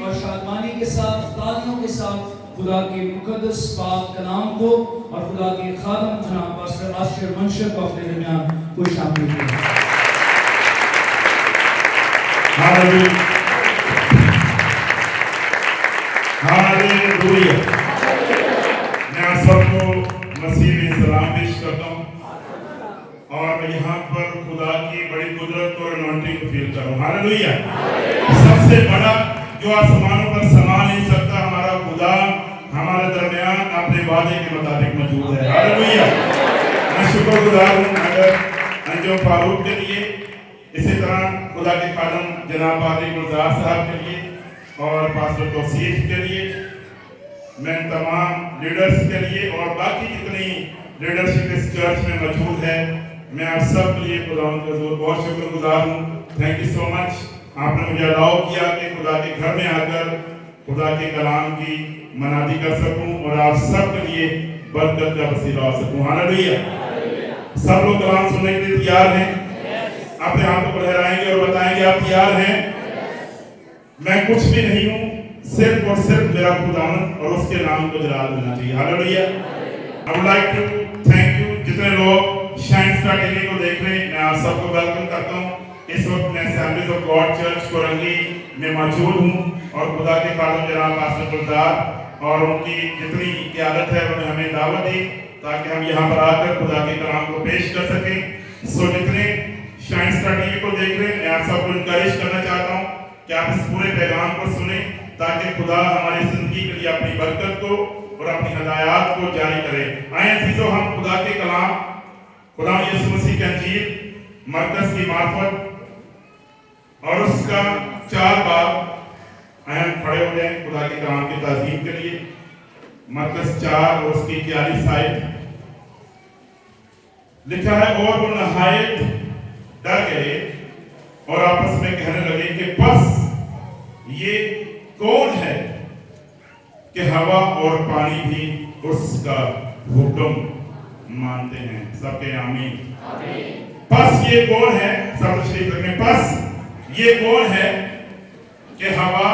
اور شادمانی کے ساتھ تالیوں کے ساتھ خدا کے مقدس پاک کلام کو اور خدا کے خادم جناب پاسٹر آشر منشر کو اپنے درمیان کوئی شامل کیا. ہاللویا. میں آپ سب کو مسیح میں سلام پیش کرتا ہوں اور میں یہاں پر خدا کی بڑی قدرت اور انوائنٹنگ کو فیل کر رہا ہوں. ہاللویا. سب سے بڑا جو آسمانوں پر سما نہیں سکتا ہمارا خدا ہمارے درمیان اپنے وعدے کے مطابق موجود ہے. ہاللویا. میں شکر گزار ہوں اگر انجم فاروق کے لیے, اسی طرح خدا کے خادم جناب عادل گلزار صاحب کے لیے اور پاسٹر توصیف کے لیے, میں تمام لیڈرز کے لیے اور باقی جتنی لیڈرشپ اس چرچ میں موجود ہے, میں آپ سب کے لیے خدا ان کا بہت شکر گزار ہوں. تھینک یو سو مچ. آپ نے مجھے الاؤ کیا کہ خدا کے گھر میں آ کر خدا کے کلام کی منادی کر سکوں اور آپ سب کے لیے برکت کا وسیلہ ہو سکوں. ہاللویا. سب لوگ کلام سننے کے لیے تیار ہیں؟ اپنے ہاتھوں کو لہرائیں گے اور بتائیں گے آپ تیار ہیں؟ میں کچھ بھی نہیں ہوں, صرف اور صرف میرا خداوند اور اس کے نام کو جلال دینا چاہیے. Hallelujah. I would like to thank you جتنے لوگ شائن اسٹار ٹی وی کو دیکھ رہے ہیں, میں آپ سب کو ویلکم کرتا ہوں. اس وقت میں assemblies of God church Korangi میں موجود ہوں اور خدا کے خادم جناب پاسٹر گلزار اور ان کی جتنی قیادت ہے انہوں نے ہمیں دعوت دی تاکہ ہم یہاں پر آ کر خدا کے کلام کو پیش کر سکیں. سو جتنے شائن اسٹار ٹی وی کو دیکھ رہے ہیں, میں آپ سب کو انکریج کرنا چاہتا ہوں کہ آپ اس پورے پیغام کو سنیں تاکہ خدا ہماری زندگی کے لیے اپنی برکت کو اور اپنی ہدایات کو جاری کرے. آئیں عزیزو, ہم خدا کے کلام خدا یسوع مسیح کی انجیل مرکز کی معرفت اور اس کا 4 باب, آئیں ہم کھڑے ہو جائیں خدا کے کلام کی تعظیم کے لیے. مرکز 4 اور اس کی 41 آیت لکھا ہے, اور وہ نہایت ڈر گئے اور آپس میں کہنے لگے کہ بس یہ کون ہے کہ ہوا اور پانی بھی اس کا حکم مانتے ہیں. سب کے آمین. پس یہ کون ہے, سب تشریف رکھیں, پس یہ کون ہے کہ ہوا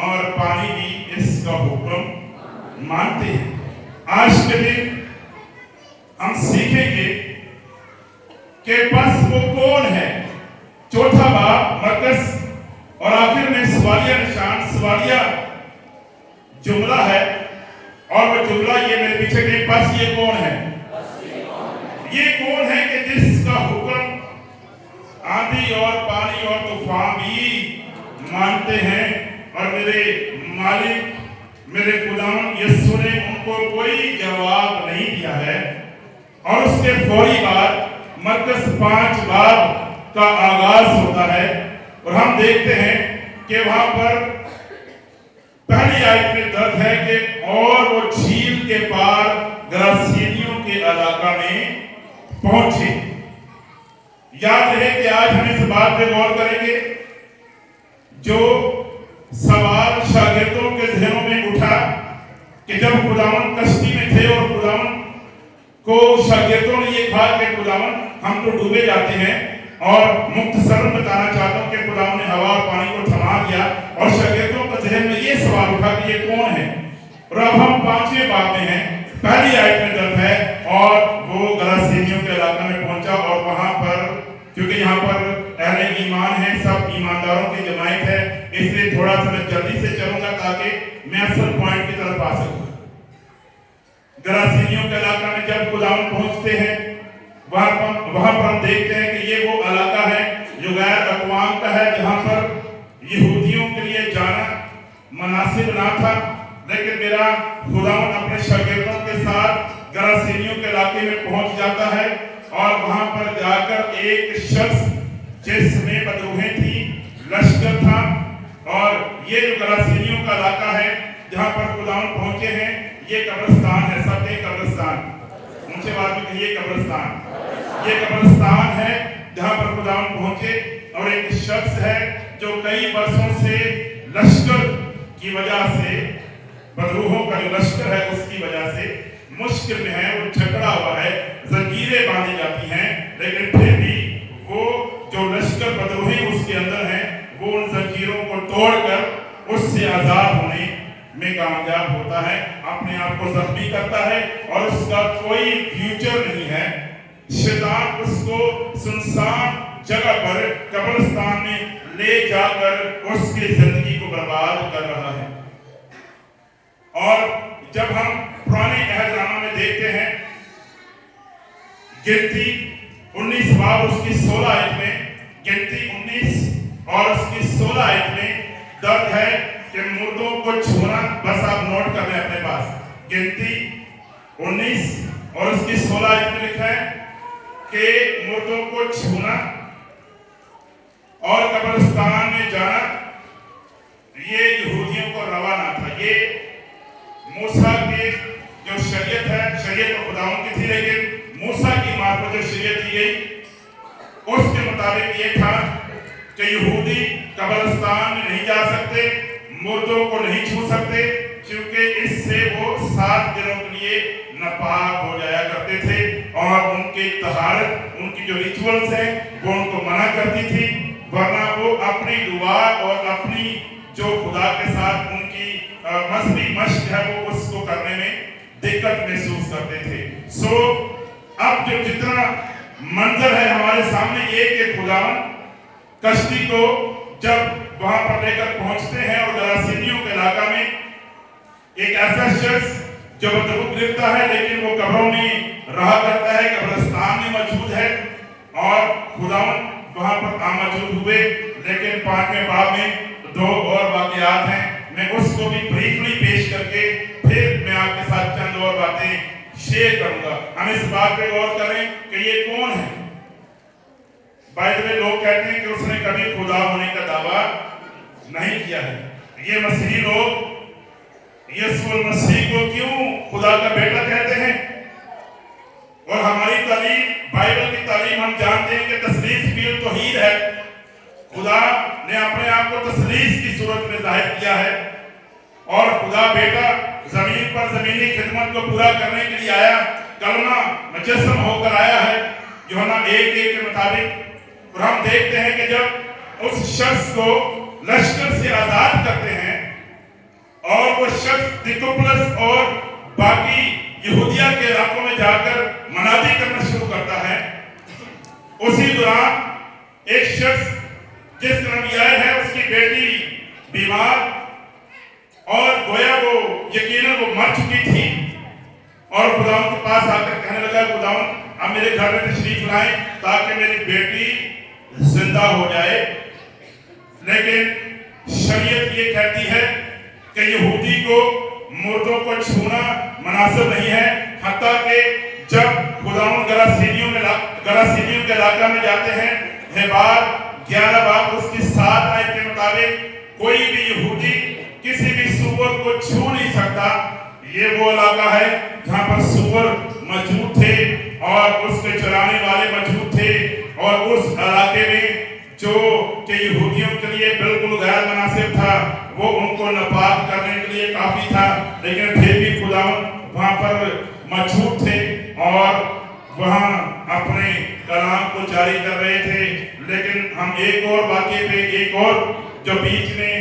اور پانی بھی اس کا حکم مانتے ہیں. آج کے دن ہم سیکھیں گے کہ پس وہ کون ہے. چوتھا باب مرکز اور آخر میں سوالیہ نشان, سوالیہ جملہ ہے اور وہ جملہ یہ میرے پیچھے کہ پس یہ کون ہے. یہ کون ہے کہ جس کا حکم آندھی اور پانی اور طوفان بھی مانتے ہیں. اور میرے مالک میرے خداوند یسوع نے ان کو کوئی جواب نہیں دیا ہے. اور اس کے فوری بعد مرکز 5 باب کا آغاز ہوتا ہے اور ہم دیکھتے ہیں کہ وہاں پر پہلی آیت میں درج ہے کہ اور وہ جھیل کے پار گراسینیوں کے علاقہ میں پہنچے. یاد رہے کہ آج ہم اس بات پہ غور کریں گے جو سوال شاگردوں کے ذہنوں میں اٹھا کہ جب خداوند کشتی میں تھے اور خداوند کو شاگردوں نے یہ کہا کہ خداوند ہم تو ڈوبے جاتے ہیں, اور مختصراً بتانا چاہتا ہوں کہ خداوند نے ہوا اور پانی کو تھما دیا اور شاگردوں کے ذہن میں یہ سوال اٹھا کہ یہ کون ہے. اور اب ہم 5ویں باب میں ہیں. پہلی آیت میں درج ہے اور وہ گراسینیوں کے علاقہ میں پہنچا اور وہاں پر کیونکہ یہاں پر اہل ایمان ہیں, سب ایمانداروں کی جماعت ہے, اس لیے تھوڑا سا میں جلدی سے چلوں گا تاکہ میں اصل پوائنٹ کی طرف آ سکوں. گراسینیوں کے علاقہ میں جب خداوند پہنچتے ہیں وہاں پر ہم دیکھتے ہیں کہ یہ وہ علاقہ ہے جو غیر اقوام کا ہے, جہاں پر یہودیوں کے لیے جانا مناسب نہ تھا. لیکن میرا خداوند اپنے شاگردوں کے ساتھ گراسینیوں کے علاقے میں پہنچ جاتا ہے اور وہاں پر جا کر ایک شخص جس میں بدروہیں تھی, لشکر تھا, اور یہ جو گراسینیوں کا علاقہ ہے جہاں پر خداوند پہنچے ہیں یہ قبرستان ہے. سب کے قبرستان, اونچے آواز میں کہیے قبرستان. یہ قبرستان ہے جہاں پر خداوند پہنچے اور ایک شخص ہے جو کئی برسوں سے لشکر کی وجہ سے, بدروہوں کا جو لشکر ہے اس کی وجہ سے مشکل میں ہے, وہ جھگڑا ہوا ہے, زنجیریں باندھی جاتی ہیں, لیکن پھر بھی وہ جو لشکر بدروہی اس کے اندر ہیں وہ ان زنجیروں کو توڑ کر उससे आजाद होने में कामयाब होता है, अपने आप को जख्मी करता है और उसका कोई फ्यूचर नहीं है। शैतान उसको सुनसान जगह पर कब्रिस्तान में ले जाकर उसकी जिंदगी को बर्बाद कर रहा है। और जब हम पुराने अहदनामा में देखते हैं, गिनती 19 बाब उसकी 16 आयत में, गिनती 19 और उसकी 16 आयत में दर्द है कि मुर्दों को छूना, बस आप नोट कर लें अपने पास, गिनती 19 और उसकी 16 आयत में लिखा है कि मुर्दों को छूना और कब्रिस्तान में जाना ये यहूदियों को रवा ना था। ये मूसा की जो शरीयत है, शरीयत तो खुदावंद की थी, लेकिन मूसा की मार्फत जो शरीयत दी गई उसके मुताबिक ये था कि यहूदी कब्रिस्तान में नहीं जा सकते, मुर्दों को नहीं छू सकते, क्योंकि इससे वो 7 दिनों के लिए नापाक हो जाया करते थे और उनकी तहारत, उनकी जो रिचुअल्स हैं वो उनको मना करती थी, वरना वो अपनी दुआ और अपनी जो खुदा के साथ उनकी मजहबी मश्क है वो उसको करने में दिक्कत महसूस करते थे। सो अब जो जितना मंजर है हमारे सामने ये कि खुदावंद कश्ती को जब वहां पर लेकर पहुंचते हैं और गरासीनियों के इलाका में एक ऐसा शख्स जो बदरूप गिरता है लेकिन वो कब्रों में रहा करता है, कब्रिस्तान में मौजूद है और खुदावंद वहां पर मौजूद हुए। लेकिन 5वें बाब में 2 और वाकयात हैं, मैं उसको भी ब्रीफली पेश करके फिर मैं आपके साथ चंद और बातें शेयर करूंगा। हम इस बात पे गौर करें कि ये कौन है। बाय द वे लोग कहते हैं कि उसने कभी खुदा होने का दावा नहीं किया है। ये मसीही लोग यीशु मसीह को क्यों खुदा का बेटा कहते हैं? और हमारी तालीम, बाइबल की तालीम हम जानते हैं कि तसलीस फिल तौहीद है। खुदा ने अपने आप को तसलीस की सूरत में जाहिर किया है और खुदा बेटा जमीन पर जमीनी खिदमत को पूरा करने के लिए आया, कलमा मुजस्सम होकर आया है यूहन्ना 1:1 के मुताबिक। और हम देखते हैं कि जब उस शख्स को लश्कर से आजाद करते हैं और वो शख्स दिकुप्लस और बाकी यहूदिया के इलाकों में जाकर मनादी करना शुरू करता है, उसी दौरान एक शख्स जिसका नाम यार है, उसकी बेटी बीमार और गोया वो यकीनन वो मर चुकी थी और खुदावंद के पास आकर कहने लगा, खुदावंद अब मेरे घर में तशरीफ लाएं ताकि मेरी बेटी जिंदा हो जाए। लेकिन शरीयत ये कहती है कि यहूदी को मुर्दों को छूना मुनासिब नहीं है, हत्ता कि जब खुदावंद गरासीनियों के इलाका में जाते हैं, हेबार 11 बाब उसकी 7 आयत के मुताबिक कोई भी यहूदी किसी भी सूअर को छू नहीं सकता। ये वो इलाका है जहां पर सूअर मौजूद थे और उसके चराने वाले मौजूद थे और उस इलाके में जो कि यहूदियों के लिए बिल्कुल गैर मुनासिब था, वो उनको नापाक करने के लिए काफी था, लेकिन फिर भी खुदावंद वहां पर मौजूद थे और वहां अपने कलाम को जारी कर रहे थे। लेकिन हम एक और वाक्य पे, एक और जो बीच में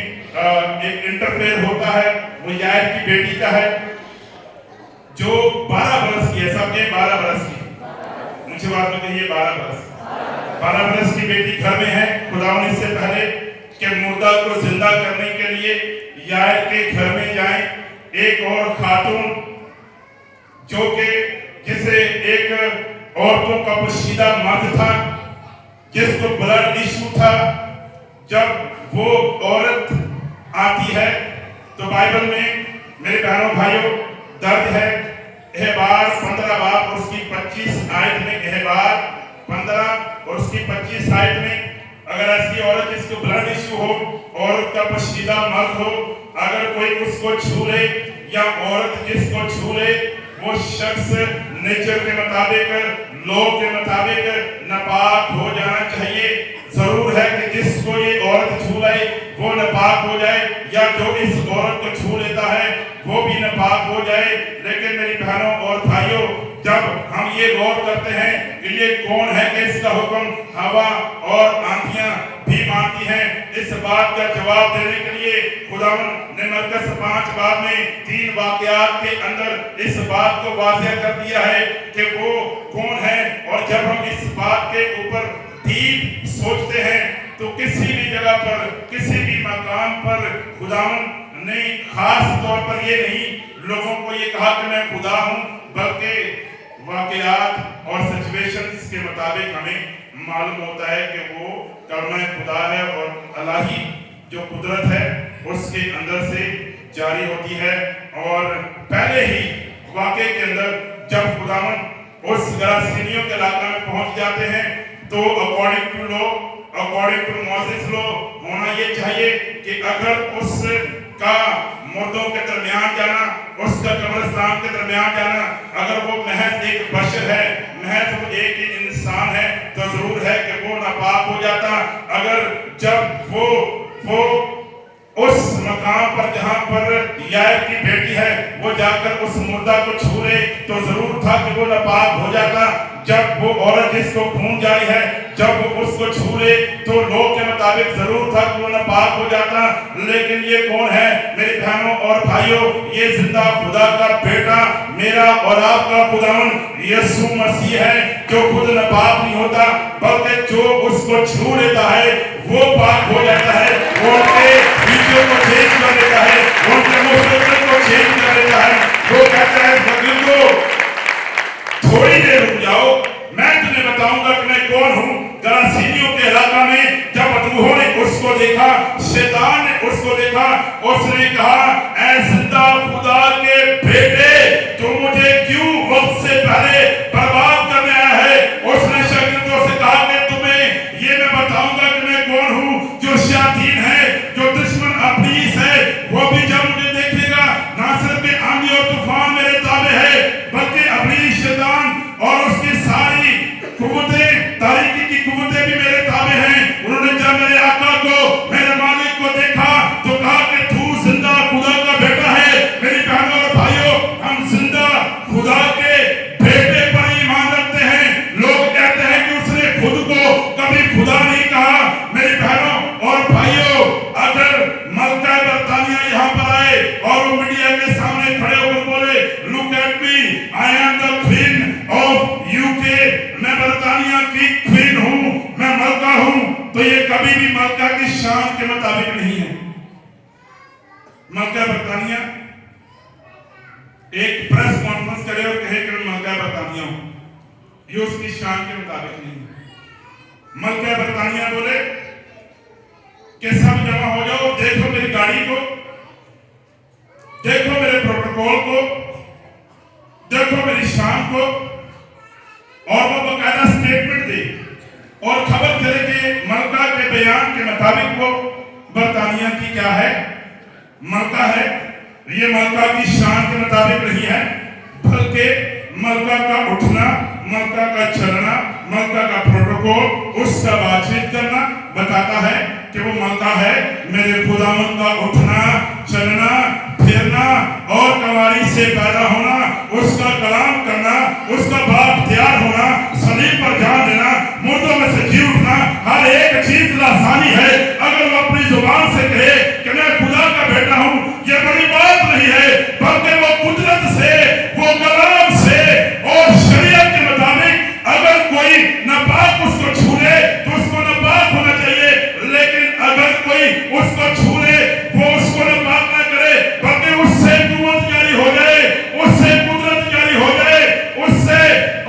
एक इंटरफेयर होता है, वो यार की बेटी का है जो 12 बरस की है। सबके 12 बरस की, मुझे बात में कहिए 12 बरस की बेटी घर में है। खुदावंद इससे पहले कि मुर्दा को जिंदा करने के लिए यार के घर में जाएं, एक और खातून जो कि जिसे एक औरतों का पोशीदा मर्द था, जिसको ब्लड इशू था, जब वो औरत आती है तो बाइबल में मेरे बहनों भाइयों दर्द है। एहबार 15 बाब उसकी 25 आयत में, एहबार 15 और उसकी 25 आयत में, अगर ऐसी औरत जिसको ब्लड इशू हो, औरत का पोशीदा मर्द हो, अगर कोई उसको छू ले या औरत जिसको छू ले, वो शख्स नेचर के मुताबिक, लॉ के मुताबिक नापाक हो जाना चाहिए। जरूर है कि जिसको ये औरत छू ले वो नापाक हो जाए, या जो इस औरत को छू लेता है वो भी नापाक हो जाए। लेकिन मेरी बहनों और भाइयों, जब हम ये गौर करते हैं कि ये कौन है कि इसका हुक्म हवा और आंधियां भी मानती हैं, इस बात का जवाब देने के लिए खुदावंद ने मरकस 5 बाब में 3 वाकयात के अंदर इस बात को वाज़ेह कर दिया है कि वो कौन है। और जब हम इस बात के ऊपर डीप सोचते हैं तो किसी भी जगह पर, किसी भी मकाम पर खुदावंद ने खास तौर पर ये नहीं लोगों को ये कहा कि मैं खुदा हूं, बल्कि वाकयात और सिचुएशंस के मुताबिक हमें मालूम होता है कि वो कलमा खुदा है और अलाही जो कुदरत है उसके अंदर से जारी होती है। और पहले ही वाक़े के अंदर जब खुदावंद उस गरासीनियों के इलाके में पहुंच जाते हैं तो according to law, according to Moses law होना ये चाहिए कि अगर उसका मुर्दों के दरमियान जाना, उसका कब्रिस्तान के दरमियान जाना, अगर वो महज एक बशर है, महज वो एक इंसान है, तो जरूर है कि वो नापाक हो जाता। अगर जब वो उस मकाम पर जहां पर यार की बेटी है वो जाकर उस मुर्दा को छू ले तो जरूर था कि वो नापाक हो जाता। जब वो औरत जिसको खून जारी है जब वो उसको छू ले तो लोग के मुताबिक जरूर था कि वो नापाक हो जाता। लेकिन ये कौन है मेरी बहनों और भाइयों? ये जिंदा खुदा का बेटा, मेरा और आपका खुदावंद यीशु मसीह है, जो खुद नापाक नहीं होता बल्कि जो उसको छू लेता है वो पाक हो जाता है। वो उनके बीजों को चेंज कर देता है, उनके मुस्तकबिल को चेंज कर देता है। वो कहता है बदल को थोड़ी देर रुक जाओ, मैं तुम्हें बताऊंगा कि मैं कौन हूं। गरासीनियों के इलाका में जब बदबूहों ने उसको देखा, शैतान ने उसको देखा, उसने कहा ऐ जिंदा खुदा के बेटे, तू मुझे क्यों वक्त से पहले बर्बाद करने आया है? उसने शागिर्दों से कहा कि तुम्हें ये मैं बताऊंगा कि मैं कौन हूं। जो शैतान है, जो दुश्मन इब्लीस है, वो भी जब मुझे देखेगा ना सिर्फ के आंधी और तूफान मेरे ताबे है बल्कि इब्लीस शैतान और उसकी सारी कुव्वतें, तारीकी की कुव्वतें भी मेरे ताबे हैं। उन्होंने जब मेरे आका को, मेरे मालिक को देखा तो कहा कि तू जिंदा खुदा का बेटा है। मेरी बहनों और भाइयों, हम जिंदा खुदा के बेटे पर ईमान रखते हैं। लोग कहते हैं कि उसने खुद को कभी खुदा नहीं कहा। मेरी बहनों और भाइयों, अगर मलका बरतानिया यहाँ पर आए और वो मीडिया के सामने खड़े होकर बोले look at me, I am the queen of UK, मैं बरतानिया की क्वीन हूं, मैं मलका हूं, तो ये कभी भी मलका की शान के मुताबिक नहीं है। मलका बरतानिया एक प्रेस कॉन्फ्रेंस करे और कहे कि मैं मलका बरतानिया हूं, ये उसकी शान के मुताबिक नहीं है। मलका बरतानिया बोले कि सब जमा हो जाओ, देखो मेरी गाड़ी को, देखो मेरे प्रोटोकॉल को, देखो मेरी शान को। और वो बकायदा स्टेटमेंट दे और खबर करे कि मलका के बयान के मुताबिक वो बरतानिया की क्या है, मलका है। ये मलका की शान के मुताबिक नहीं है, बल्कि मलका का उठना, मलका का चलना, मलका का प्रोटोकॉल, उसका बातचीत करना बताता है कि वो मलका है। मेरे खुदावंद का उठना, चलना, फिरना और कवारी से पैदा होना, उसका कलाम करना, उसका बाख्तियार होना, सलीब पर जान देना, मुर्दों में से जी उठना, हर एक चीज लासानी है। अगर वो अपनी जुबान से कहे कि मैं खुदा का बेटा हूं, ये बड़ी बात नहीं है, बल्कि वो कुदरत से, वो कलाम से और शरीयत के मुताबिक अगर कोई नापाक उसको छू ले तो उसको नापाक होना चाहिए। लेकिन अगर कोई उसको छू ले वो उसको नापाक ना करे, बल्कि उससे कुव्वत जारी हो जाए, उससे कुदरत जारी हो जाए, उससे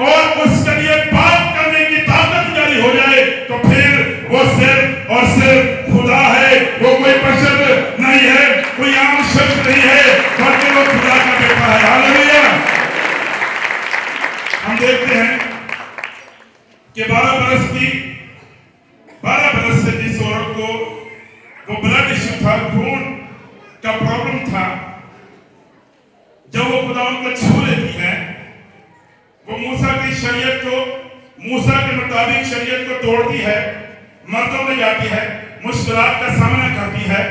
और उसके लिए पाप करने की ताकत जारी हो जाए, तो फिर वो सिर्फ और सिर्फ खुदा है। वो कोई बशर नहीं है, कोई आम शख्स नहीं है, बल्कि वो खुदा का बेटा है। हालेलुया। हम देखते हैं कि 12 बरस से जिस औरत को वो ब्लड इश्यू था, खून का प्रॉब्लम था, जब वो खुदा उनको छू लेती है, वो मूसा की शरीयत को, मूसा के मुताबिक शरीयत को तोड़ती है, मर्दों में जाती है, मुश्किलात का सामना करती है।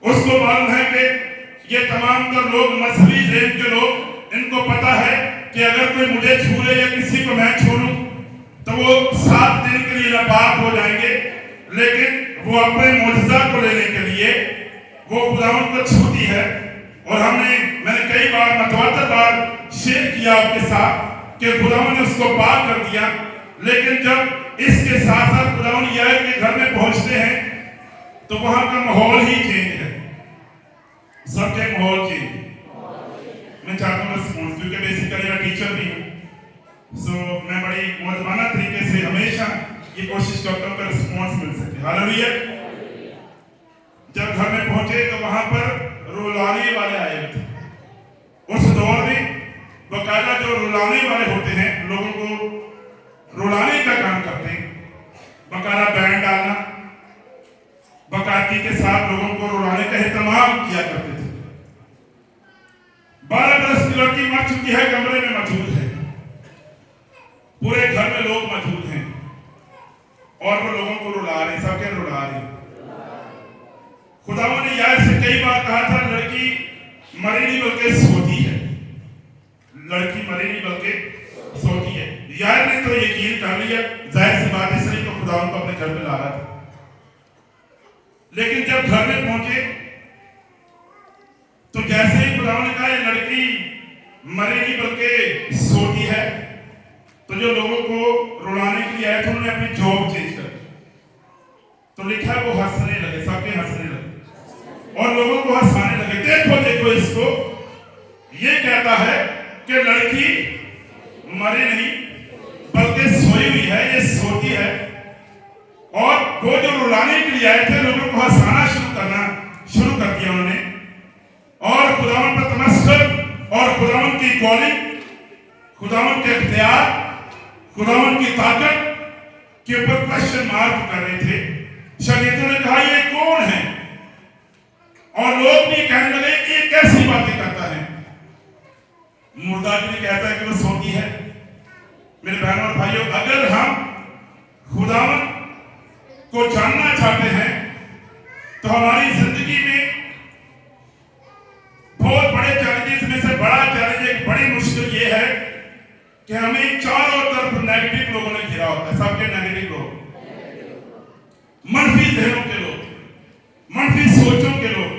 उसको मालूम है कि ये तमाम तर लोग मजहबी रेंज के लोग, इनको पता है कि अगर कोई मुझे छू ले या किसी को मैं छू लूं तो वो 7 दिन के लिए नापाक हो जाएंगे। लेकिन वो अपने मौजज़ा को लेने के लिए वो खुदावंद को छूती है। और मैंने कई बार मतवातर बार शेयर किया आपके साथ कि खुदावंद ने उसको पार कर दिया, लेकिन जब इसके साथ साथ खुदावंद यार के घर में पहुंचते हैं तो वहां का माहौल ही चेंज है, सबके माहौल चेंज। मैं चाहता हूँ रिस्पॉन्स, क्योंकि बेसिकली मैं टीचर भी हूँ, सो मैं बड़ी मौजमाना तरीके से हमेशा ये कोशिश करता हूँ कि रिस्पॉन्स मिल सके। हालेलुया। जब घर में पहुंचे तो वहां पर रुलाने वाले आए थे। उस दौर में बकायदा जो रुलाने वाले होते हैं, लोगों को रुलाने का काम करते हैं, बकायदा बैंड डालना, बकायदगी के साथ लोगों को रुलाने का एहतमाम किया करते थे। 12 बरस की लड़की मर चुकी है, कमरे में मौजूद है, पूरे घर में लोग मौजूद हैं और वो लोगों को रुला रहे, सबके रुला रहे। खुदावंद ने यार से कई बार कहा था लड़की मरी नहीं बल्कि सोती है, लड़की मरी नहीं बल्कि सोती है। यार ने तो यकीन कर लिया, जाहिर सी बात है, इसलिए तो खुदावंद को अपने घर में ला रहा था। लेकिन जब घर में पहुंचे तो जैसे ही खुदावंद ने कहा ये लड़की मरी नहीं बल्कि सोती है, तो जो लोगों को रुलाने के लिए आए थे उन्होंने अपनी जॉब चेंज कर दी। तो लिखा है वो हंसने लगे, सबके हंसने लगे और लोगों को हंसाने लगे। देखो देखो इसको, ये कहता है कि लड़की मरी नहीं बल्कि सोई हुई है, ये सोती है। और वो जो रुलाने के लिए आए थे लोगों को हंसाना शुरू कर दिया उन्होंने। और खुदावंद पर तमस्कुर और खुदावंद की कॉलिंग, खुदावंद के इख्तियार, खुदावंद की ताकत के ऊपर क्वेश्चन मार्क कर रहे थे। शरीयतों ने कहा ये कौन है, और लोग भी कहने लगे कि ये कैसी बातें करता है। मुर्दा भी कहता है कि वो सोती है। मेरे बहनों और भाइयों, अगर हम खुदावंद को जानना चाहते हैं तो हमारी जिंदगी में बहुत बड़े चैलेंजेस में से बड़ा चैलेंज, एक बड़ी मुश्किल ये है कि हमें चारों तरफ नेगेटिव लोगों ने घिरा होता है, सबके नेगेटिव लोग, मनफी जहनों के लोग, मनफी सोचों के लोग।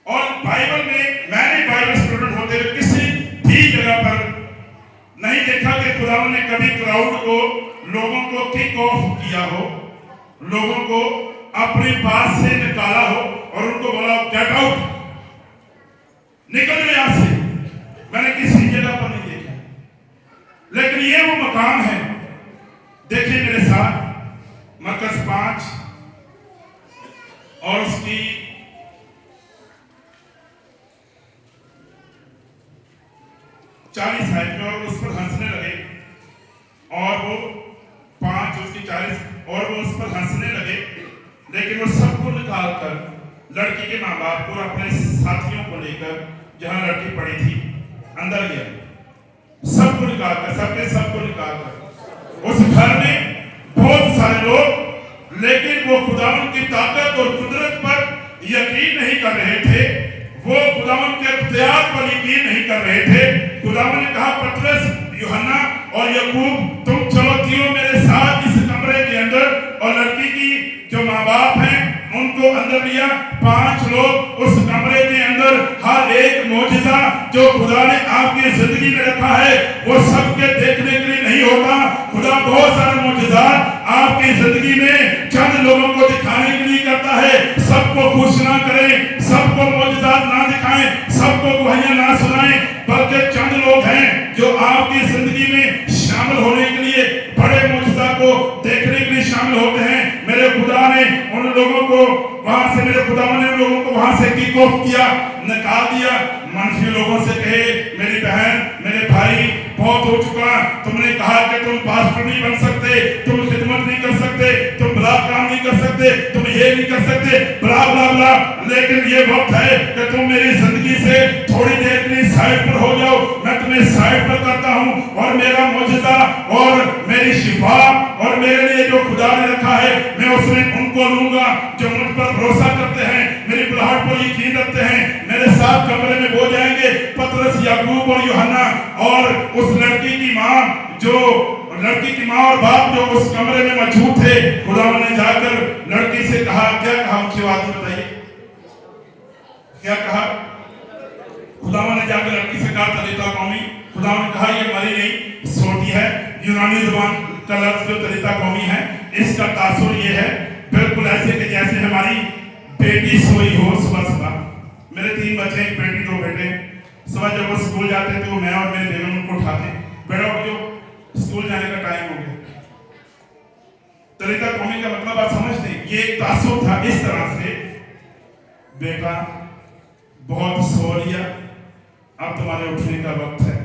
और बाइबल में मैंने बाइबल स्टूडेंट होते हुए किसी भी जगह पर नहीं देखा कि खुदावंद ने कभी क्राउड को, लोगों को किक ऑफ किया हो, लोगों को अपने पास से निकाला हो और उनको बोला गेट आउट, निकल यहां से। मैंने किसी जगह पर नहीं देखा, लेकिन ये वो मकाम है। देखिए मेरे साथ मरकस 5 और उसकी 40 आयत में, और उस पर हंसने लगे। और वो 5 उसकी 40, और वो उस पर हंसने लगे। लेकिन वो सबको निकाल कर, लड़की के माँ बाप को, अपने साथियों को लेकर जहां लड़की पड़ी थी अंदर गया, सबको निकाल कर, सबको निकाल कर। उस घर में बहुत सारे लोग, लेकिन वो खुदावंद की ताकत और कुदरत पर यकीन नहीं कर रहे थे, वो खुदावंद के इख्तियार पर यकीन नहीं कर रहे थे। खुदावंद ने कहा पतरस, यूहन्ना और याकूब, तुम चलो तीनों मेरे साथ इस कमरे के अंदर। और लड़की की जो माँ बाप हैं उनको अंदर लिया। 5 लोग उस कमरे के अंदर। हर एक मौजज़ा जो खुदा ने आपकी जिंदगी में रखा है वो सबके देखने के लिए नहीं होता। खुदा बहुत सारे मौजज़ा आपकी जिंदगी में चंद लोगों को दिखाने के लिए करता है। सबको खुश ना करें, सबको मौजज़ा ना दिखाएं, सबको गवाहियां ना सुनाएं, बल्कि चंद लोग हैं जो आपकी जिंदगी में शामिल होने के लिए, बड़े मौजज़ा को देखने के लिए शामिल होते हैं। मेरे खुदा ने उन लोगों को वहां से, मेरे खुदा ने उन लोगों को वहां से किक ऑफ किया, निकाल दिया। मनफी लोगों से कहे, मेरी बहन, मेरे भाई, बहुत हो चुका, तुमने कहा कि तुम पास्टर नहीं बन सकते, तुम खिदमत नहीं कर सकते, तुम बड़ा काम नहीं कर सकते, तुम ये नहीं कर सकते, बला बला बला। लेकिन ये वक्त है कि तुम मेरी जिंदगी से थोड़ी देर के लिए साइड पर हो जाओ। मैं तुम्हें साइड पर करता हूँ और मेरा मौजज़ा और मेरी शिफा और मेरे लिए जो खुदा ने रखा है, मैं उसमें उनको लूंगा जो मुझ पर भरोसा करते हैं, मेरी बुलाहट पर यकीन रखते हैं। मेरे साथ कमरे में वो जाएंगे, पतरस, याकूब और यूहन्ना और उस लड़की की माँ, जो लड़की की माँ और बाप जो उस कमरे में मौजूद थे। खुदा ने जाकर क्या कहा? खुदावन ने जाकर लड़की से कहा तलीता कौमी, खुदावन ने कहा ये मरी नहीं, सोती है। यूनानी जुबान का लफ्ज जो तलीता कौमी है, इसका तासुर ये है बिल्कुल ऐसे कि जैसे हमारी बेटी सोई हो सुबह सुबह। मेरे 3 बच्चे, एक बेटी 2 बेटे। सुबह जब वो स्कूल जाते तो मैं और मेरे बेगम उनको उठाते, बेटा उठ जो स्कूल जाने का टाइम हो गया। तलीता कौमी का मतलब आप समझते हैं, ये एक तासुर था इस तरह से, बेटा बहुत सो लिया, अब तुम्हारे उठने का वक्त है।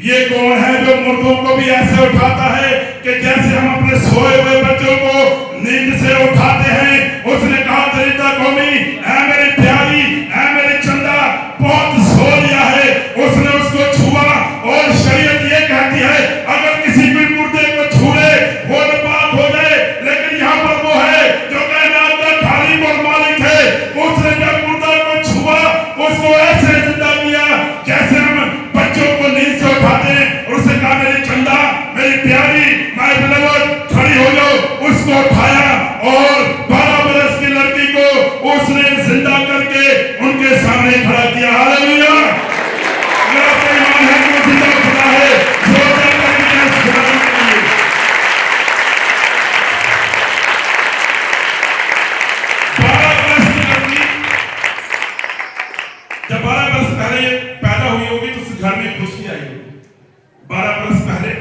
ये कौन है जो मुर्दों को भी ऐसे उठाता है कि जैसे हम अपने सोए हुए बच्चों को नींद से उठाते हैं? उसने कहा तलीता कौमी, ऐ मेरी प्यारी, ऐ मेरी चंदा, बहुत सो लिया है। उसने उसको छुआ और शरीयत ये कहती है अगर किसी भी मुर्दे को छू ले वो नापाक हो जाए, लेकिन यहाँ पर वो है जो कायनात का खालिक और मालिक है। उसने जब मुर्दा को छुआ उसको ऐसे जिंदा किया जैसे हम बच्चों को नींद से उठाते हैं। और उसने कहा मेरी चंदा, मेरी प्यारी, माय बिलवड, खड़ी हो जाओ। उसको उठाया और 12 बरस की लड़की को उसने जिंदा करके उनके सामने खड़ा किया। हालेलुया! मेरा ईमान है कि वो जिंदा खुदा है, जोरदार तालियां खुदा के लिए। जब 12 बरस पहले ये पैदा हुई होगी तो उस घर में खुशी आई होगी। 12 बरस पहले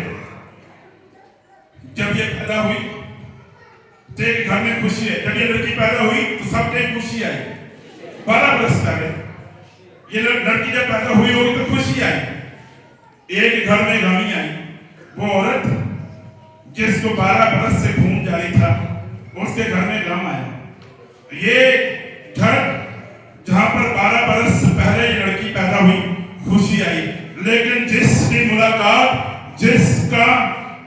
जब ये पैदा हुई तो एक घर में खुशी है। जब ये लड़की पैदा हुई तो सबके खुशी आई। 12 बरस पहले ये लड़की जब पैदा हुई होगी तो खुशी आई। एक घर में गमी आई। वो औरत जिसको 12 बरस से खून जारी था उसके घर में गम आया। ये घर जहां पर 12 बरस पहले ये लड़की पैदा हुई, खुशी आई। लेकिन जिसकी मुलाकात, जिसका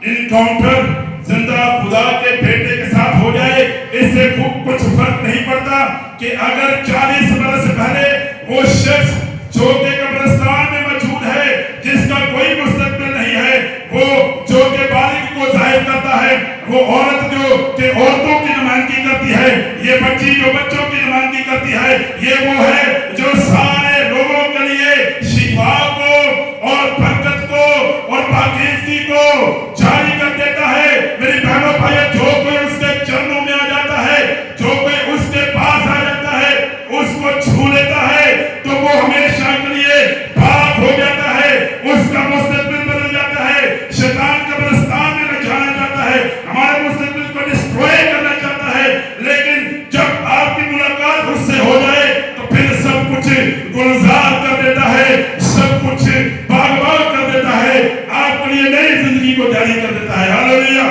इनकाउंटर जिंदा खुदा के बेटे के साथ हो जाए, इससे कुछ फर्क नहीं पड़ता कि अगर 40 बरस पहले वो शख्स जो के कब्रिस्तान में मौजूद है, जिसका कोई मुस्तकबिल नहीं है, वो जो के बालिग को जाहिर करता है, वो औरत जो के औरतों की नुमाइंदगी करती है, ये बच्ची जो बच्चों की नुमाइंदगी करती है, ये वो है जो सारे लोगों के लिए शिफा को और बरकत को और पाकीज़गी को जारी कर देता है। मेरी बहनों भाइयों, जो कोई उसके चरणों में आ जाता है, जो कोई उसके पास आ जाता है, उसको छू लेता है, तो वो हमेशा के लिए पाक हो जाता है, उसका मुस्तकबिल बदल जाता है। शैतान कब्रिस्तान में न जाना चाहता है, हमारे मुस्तकबिल को डिस्ट्रॉय करना चाहता है। लेकिन जब आपकी मुलाकात उससे हो जाए तो फिर सब कुछ गुलजार कर देता है, सब कुछ बागबाग कर देता है, आपके लिए नई जिंदगी को जारी कर देता है। हालेलुया!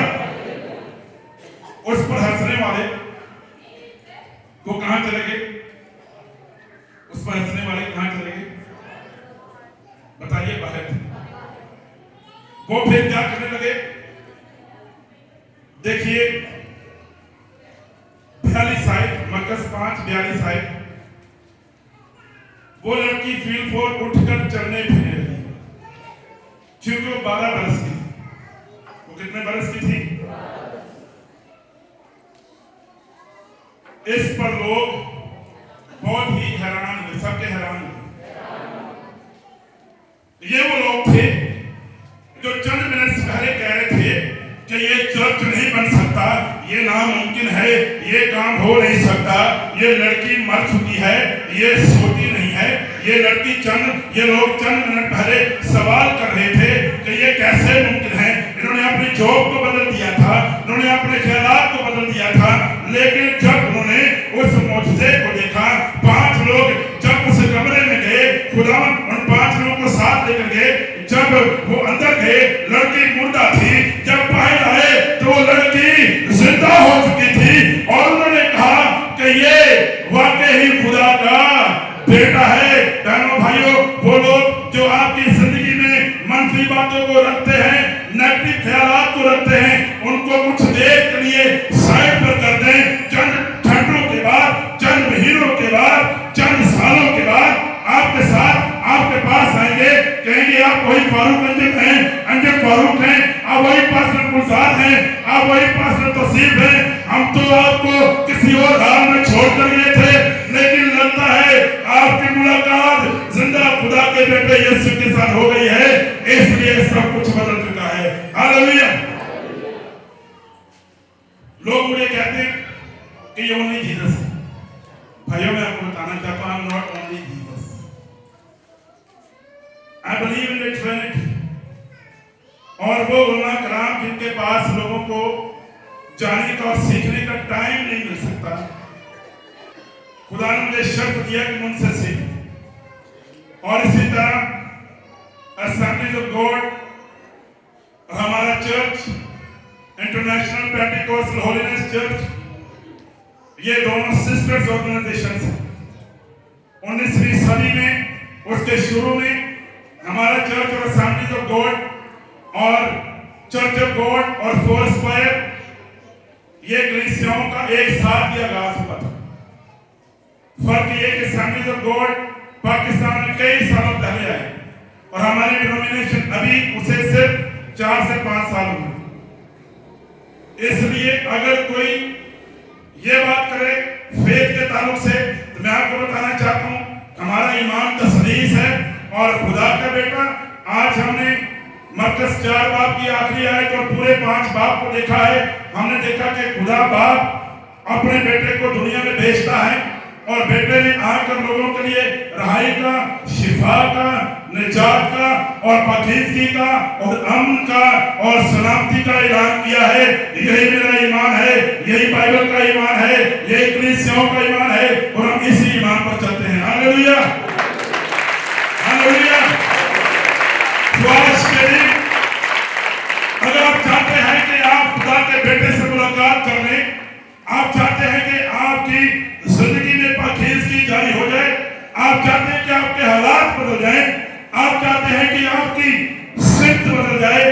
उस पर हंसने वाले को कहां चले गए? उस पर हंसने वाले कहां चले गए? बताइए। बाहर थे। वो फिर क्या करने लगे? देखिए 42 आयत, मरकस 5:42 आयत। वो लड़की फील्ड फोर उठकर चलने फिरने लगी, क्योंकि वो 12 बरस की थी। वो कितने बरस की थी? इस पर लोग बहुत ही हैरान हुए, सबके हैरान हुए। ये वो लोग थे जो चंद मिनट पहले कह रहे थे कि ये चर्च नहीं बन सकता, ये नामुमकिन है, ये काम हो नहीं सकता, ये लड़की मर चुकी है, ये सोती नहीं है। ये लोग चंद मिनट पहले सवाल कर रहे थे कि ये कैसे मुमकिन है। इन्होंने अपनी जॉब को बदल दिया था, इन्होंने अपने ख्यालात को बदल दिया था। लेकिन जब उन्होंने उस मौजूदे को देखा, 5 लोग जब उस कमरे में गए, खुदावन उन 5 लोगों को साथ लेकर गए। जब वो अंदर गए, लड़की मुर्दा थी। जब बाहर आए तो वो लड़की जिंदा हो चुकी थी। और उन्होंने कहा कि ये वाकई ही खुदा का बेटा है। बहनों भाइयों, वो लोग जो आपकी जिंदगी में मनफी बातों को रखते हैं, नेगेटिव ख्यालात को रखते हैं, उनको कुछ देर के लिए साइड पर कर दें। चंद घंटों के बाद, चंद महीनों के बाद, चंद सालों के बाद आपके साथ आपके पास आएंगे, कहेंगे आप वही फारूक अंजन फारूक हैं, आप वही पास्टर गुलजार हैं, आप वही पास्टर तौसीफ हैं। हम तो आपको किसी और हाल में छोड़ कर गए थे, लेकिन लगता है आपकी मुलाकात ये सब कुछ बदल चुका है। हालेलुया। लोग मुझे कहते हैं कि ये ओनली जीसस है। भाइयों मैं आपको बताना चाहता हूं, not only Jesus, I believe in the Trinity. और वो उलमा कराम जिनके पास लोगों को जाने का और सीखने का टाइम नहीं मिल सकता, खुदा ने मुझे शर्त दिया कि मैं उनसे सीख। और इसी तरह असेंबलीज ऑफ गॉड, हमारा church international Pentecostal holiness church, ये दोनों सिस्टर्स ऑर्गेनाइजेशंस हैं। 19वीं सदी में उसके शुरू में हमारा चर्च और असेंबलीज ऑफ गॉड और चर्च ऑफ गॉड और फोर स्क्वायर, ये कलीसियाओं का एक साथ ही आगाज हुआ था। फर्क ये कि असेंबलीज ऑफ गॉड पाकिस्तान में कई सालों पहले आए और हमारी डिनोमिनेशन अभी उसे सिर्फ 4 से 5 साल हुए। इसलिए अगर कोई ये बात करे फेथ के ताल्लुक से, तो मैं आपको बताना चाहता हूं हमारा ईमान तस्लीस है और खुदा का बेटा। आज हमने मरकस 4 बाब की आखिरी आयत और पूरे 5 बाब को देखा है। हमने देखा कि खुदा बाप अपने बेटे को दुनिया में भेजता है और बेटे ने आकर लोगों के लिए रहाई का, शिफा का, निजात का और पाकीज़गी का और अमन का और सलामती का ऐलान किया है। यही मेरा ईमान है, यही बाइबल का ईमान है, यही कलीसियाओं का ईमान है और हम इसी ईमान पर चलते हैं। Hallelujah, hallelujah. आज के दिन अगर आप चाहते हैं कि आप खुदा के बेटे से मुलाकात कर लें, आप चाहते हैं कि आपकी जिंदगी में पाकीज़गी जारी हो जाए, आप चाहते हैं कि आपके हालात बदल जाएं, आप चाहते हैं कि आपकी सिमत बदल जाए,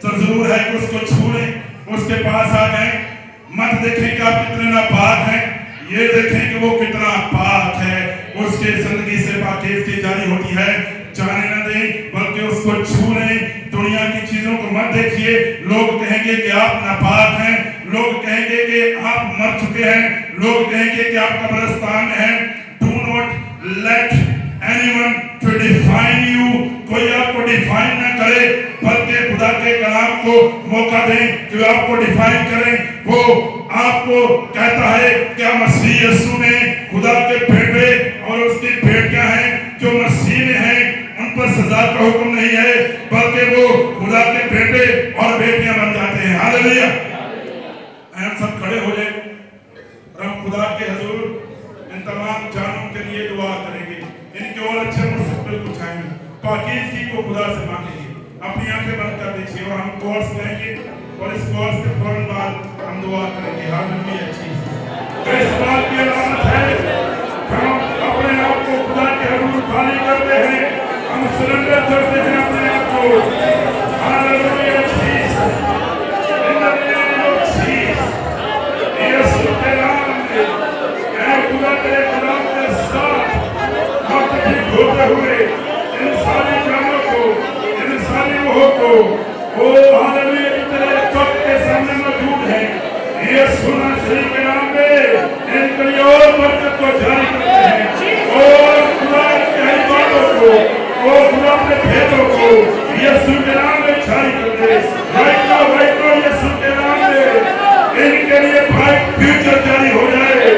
तो जरूर है कि उसको छू लें, उसके पास आ जाएं। मत देखें कि आप कितने नापाक हैं, ये देखें कि वो कितना पाक है। उसके जिंदगी से पाकीज़गी जारी होती है। जाने न दें बल्कि उसको छू लें। दुनिया की चीजों को मत देखिए। लोग कहेंगे कि आप नापाक हैं, लोग कहेंगे कि आप मर चुके हैं, लोग कहेंगे कि आप कब्रिस्तान में हैं। Do not let anyone to define you. कोई आपको डिफाइन ना करे, बल्कि खुदा के कलाम को मौका दें कि आपको डिफाइन करें। वो आपको कहता है क्या मसीह यीशु में खुदा के बेटे और उसकी बेटियां हैं जो मसीह में हैं, उन पर सजा का हुक्म नहीं है, बल्कि वो खुदा के बेटे और बेटियां बन जाते हैं। हालेलुया। हम सब खड़े हो जाए और हम खुदा के हुजूर इन तमाम जानों के लिए दुआ करेंगे, इनके और अच्छे मुस्तकबिल को चाहेंगे, पाकीज़गी को खुदा से मांगेंगे। अपनी आंखें बंद कर दीजिए और हम कोर्स करेंगे और इस कोर्स के फौरन बाद हम दुआ करेंगे। हालेलुया। तो इस बात की अलामत है हम अपने आप को खुदा के हुजूर खाली करते हैं, हम सरेंडर करते हैं अपने आप को। Hallelujah. In the name of Jesus, Yeshu के नाम में मैं खुदा तेरे कलाम के साथ वक्त की धोते हुए इन सारी जानों को, इन सारी मोह को, ओ हालेलुया, तेरे वक्त के सामने मौजूद है। यीशु मसीह के नाम में इनके लिए और बरकत को जारी करते हैं और खुदा की बातों को और खुदा के भेदों को यीशु के नाम में जारी करते हैं। राइट नो यीशु के नाम में इनके लिए ब्राइट फ्यूचर जारी हो जाए।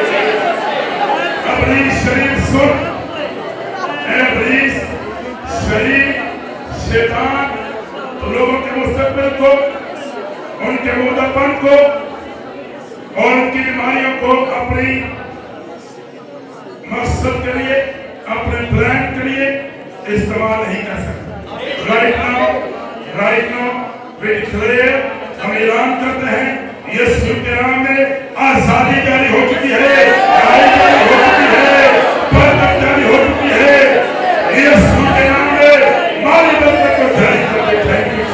अपनी शरीर सुन, शरीर शैतान लोगों के मुस्तकबिल को, उनके मुर्दापन को और उनकी बीमारियों को अपनी मकसद के लिए, अपने ब्रांड के लिए इस्तेमाल नहीं कर सकते। राइट नाउ वी डिक्लेयर, हम ऐलान करते हैं यीशु के नाम में आजादी जारी हो चुकी है, जारी हो चुकी है, बरकत जारी हो चुकी है। यीशु के नाम में माली बरकत को जारी करते। Thank you.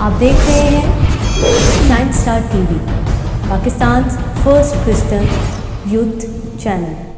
आप देख रहे हैं shine star TV, Pakistan first Christian youth channel.